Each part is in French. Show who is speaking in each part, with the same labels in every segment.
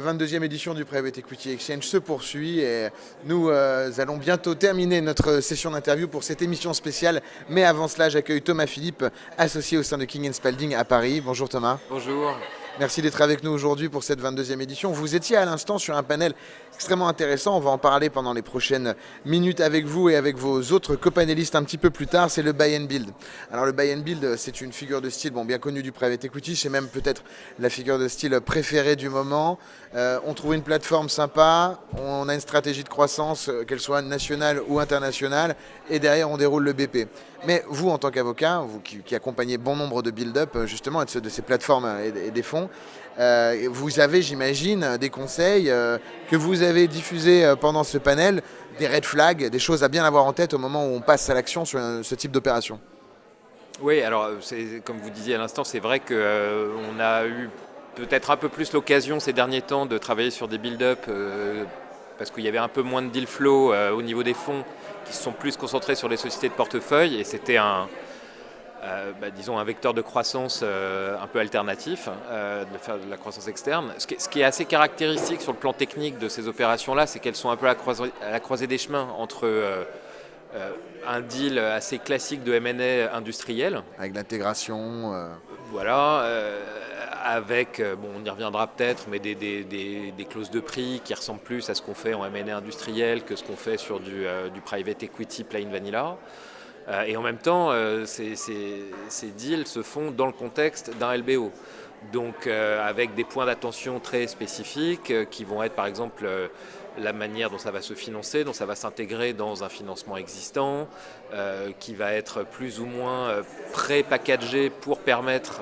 Speaker 1: La 22e édition du Private Equity Exchange se poursuit et nous allons bientôt terminer notre session d'interview pour cette émission spéciale. Mais avant cela, j'accueille Thomas Philippe, associé au sein de King & Spalding à Paris. Bonjour Thomas.
Speaker 2: Bonjour.
Speaker 1: Merci d'être avec nous aujourd'hui pour cette 22e édition. Vous étiez à l'instant sur un panel extrêmement intéressant. On va en parler pendant les prochaines minutes avec vous et avec vos autres copanélistes un petit peu plus tard. C'est le Buy and Build. Alors le Buy and Build, c'est une figure de style bien connue du private equity. C'est même peut-être la figure de style préférée du moment. On trouve une plateforme sympa. On a une stratégie de croissance, qu'elle soit nationale ou internationale. Et derrière, on déroule le BP. Mais vous, en tant qu'avocat, vous qui accompagnez bon nombre de build-up, justement, de ces plateformes et des fonds, vous avez, j'imagine, des conseils que vous avez diffusés pendant ce panel, des red flags, des choses à bien avoir en tête au moment où on passe à l'action sur ce type d'opération.
Speaker 2: Oui, alors comme vous disiez à l'instant, c'est vrai qu'on a eu peut-être un peu plus l'occasion ces derniers temps de travailler sur des build-up parce qu'il y avait un peu moins de deal flow au niveau des fonds qui se sont plus concentrés sur les sociétés de portefeuille et c'était disons un vecteur de croissance un peu alternatif, de faire de la croissance externe. Ce qui est assez caractéristique sur le plan technique de ces opérations-là, c'est qu'elles sont un peu à la croisée des chemins entre un deal assez classique de M&A industriel.
Speaker 1: Avec l'intégration.
Speaker 2: Voilà, avec, on y reviendra peut-être, mais des clauses de prix qui ressemblent plus à ce qu'on fait en M&A industriel que ce qu'on fait sur du private equity plain vanilla. Et en même temps, ces deals se font dans le contexte d'un LBO. Donc avec des points d'attention très spécifiques qui vont être par exemple la manière dont ça va se financer, dont ça va s'intégrer dans un financement existant, qui va être plus ou moins pré-packagé pour permettre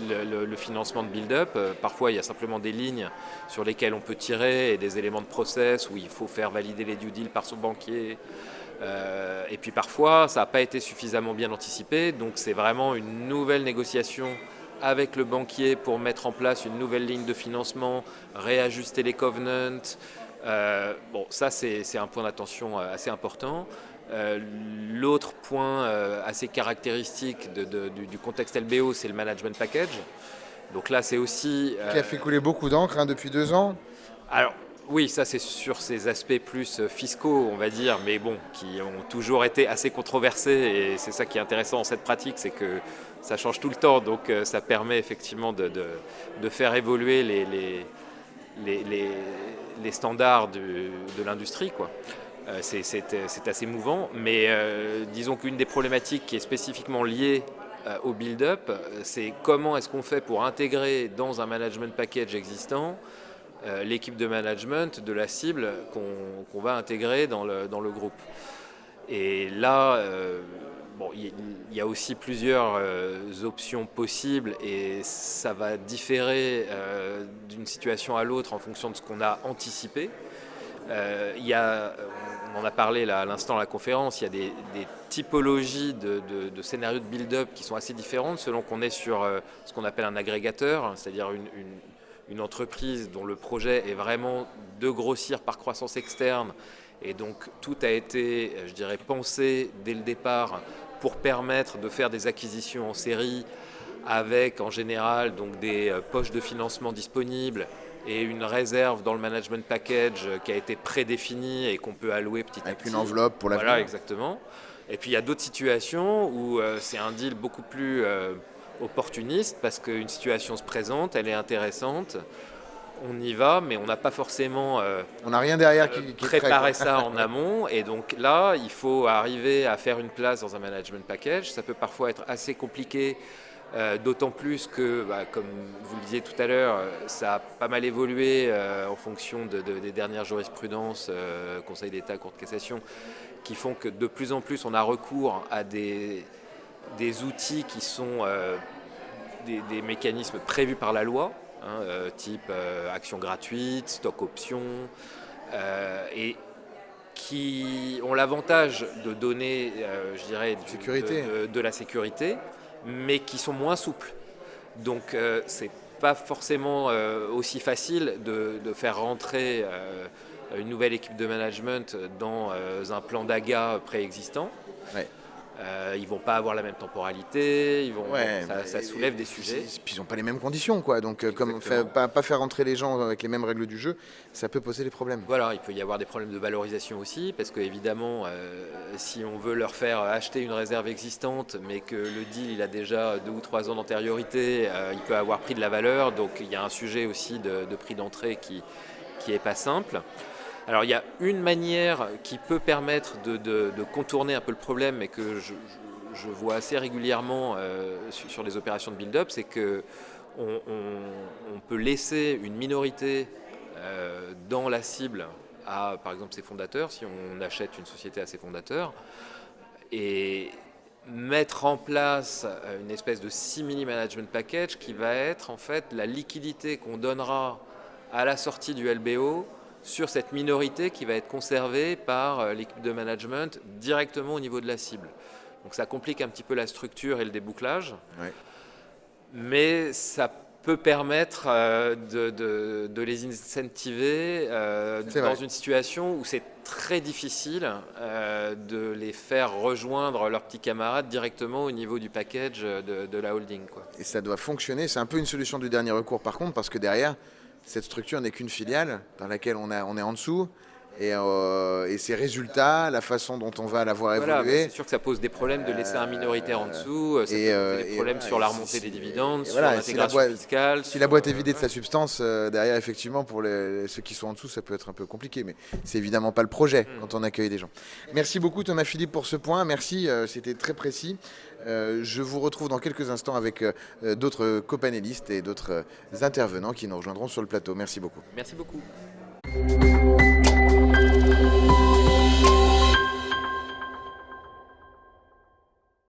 Speaker 2: le financement de build-up. Parfois il y a simplement des lignes sur lesquelles on peut tirer et des éléments de process où il faut faire valider les due deals par son banquier. Et puis parfois ça n'a pas été suffisamment bien anticipé, donc c'est vraiment une nouvelle négociation avec le banquier pour mettre en place une nouvelle ligne de financement, réajuster les covenants. Ça c'est un point d'attention assez important. L'autre point assez caractéristique du contexte LBO, c'est le management package. Donc là c'est aussi...
Speaker 1: Qui a fait couler beaucoup d'encre depuis 2 ans.
Speaker 2: Alors, oui, ça c'est sur ces aspects plus fiscaux, on va dire, mais qui ont toujours été assez controversés et c'est ça qui est intéressant dans cette pratique, c'est que ça change tout le temps, donc ça permet effectivement de faire évoluer les standards de l'industrie, quoi. C'est assez mouvant, mais disons qu'une des problématiques qui est spécifiquement liée au build-up, c'est comment est-ce qu'on fait pour intégrer dans un management package existant l'équipe de management de la cible qu'on va intégrer dans le groupe. Et là, il y a aussi plusieurs options possibles et ça va différer d'une situation à l'autre en fonction de ce qu'on a anticipé. On en a parlé là, à l'instant à la conférence, il y a des typologies de scénarios de build-up qui sont assez différentes selon qu'on est sur ce qu'on appelle un agrégateur, c'est-à-dire une entreprise dont le projet est vraiment de grossir par croissance externe et donc tout a été, je dirais, pensé dès le départ pour permettre de faire des acquisitions en série avec en général donc des poches de financement disponibles et une réserve dans le management package qui a été prédéfinie et qu'on peut allouer petit à petit.
Speaker 1: Avec une enveloppe pour l'avenir.
Speaker 2: Voilà, exactement. Et puis il y a d'autres situations où c'est un deal beaucoup plus opportuniste parce qu'une situation se présente, elle est intéressante, on y va, mais on n'a pas forcément
Speaker 1: on n'a rien derrière qui
Speaker 2: préparé ça en amont. Et donc là, il faut arriver à faire une place dans un management package. Ça peut parfois être assez compliqué. D'autant plus que, comme vous le disiez tout à l'heure, ça a pas mal évolué en fonction des dernières jurisprudences, Conseil d'État, Cour de cassation, qui font que de plus en plus on a recours à des outils qui sont des mécanismes prévus par la loi, type action gratuite, stock option, et qui ont l'avantage de donner, je dirais, de la sécurité, mais qui sont moins souples. Donc c'est pas forcément aussi facile de faire rentrer une nouvelle équipe de management dans un plan d'AGA préexistant.
Speaker 1: Ouais.
Speaker 2: Ils vont pas avoir la même temporalité,
Speaker 1: Ouais,
Speaker 2: ça soulève des sujets.
Speaker 1: Puis ils n'ont pas les mêmes conditions, quoi. Donc, comme
Speaker 2: Exactement.
Speaker 1: pas faire entrer les gens avec les mêmes règles du jeu, ça peut poser des problèmes.
Speaker 2: Voilà, il peut y avoir des problèmes de valorisation aussi, parce qu'évidemment, si on veut leur faire acheter une réserve existante, mais que le deal il a déjà 2 ou 3 ans d'antériorité, il peut avoir pris de la valeur, donc il y a un sujet aussi de prix d'entrée qui est pas simple. Alors il y a une manière qui peut permettre de contourner un peu le problème, mais que je vois assez régulièrement sur les opérations de build-up, c'est que on peut laisser une minorité dans la cible à, par exemple, ses fondateurs, si on achète une société à ses fondateurs, et mettre en place une espèce de simili management package qui va être en fait la liquidité qu'on donnera à la sortie du LBO sur cette minorité qui va être conservée par l'équipe de management directement au niveau de la cible. Donc ça complique un petit peu la structure et le débouclage,
Speaker 1: Ouais.
Speaker 2: mais ça peut permettre de les incentiver
Speaker 1: C'est
Speaker 2: dans
Speaker 1: vrai.
Speaker 2: une situation où c'est très difficile de les faire rejoindre leurs petits camarades directement au niveau du package de la holding, quoi.
Speaker 1: Et ça doit fonctionner. C'est un peu une solution du dernier recours, par contre, parce que derrière, cette structure n'est qu'une filiale dans laquelle on est en dessous. Et ses résultats, la façon dont on va la voir
Speaker 2: Voilà,
Speaker 1: évoluer.
Speaker 2: c'est sûr que ça pose des problèmes de laisser un minoritaire en dessous, ça peut poser des problèmes
Speaker 1: Voilà,
Speaker 2: sur la remontée des dividendes, sur
Speaker 1: voilà, si
Speaker 2: l'intégration fiscale.
Speaker 1: si la boîte est vidée de sa substance, derrière, effectivement, pour ceux qui sont en dessous, ça peut être un peu compliqué. Mais c'est évidemment pas le projet quand on accueille des gens. Merci beaucoup, Thomas Philippe, pour ce point. Merci, c'était très précis. Je vous retrouve dans quelques instants avec d'autres copanélistes et d'autres intervenants qui nous rejoindront sur le plateau. Merci beaucoup.
Speaker 2: Merci beaucoup.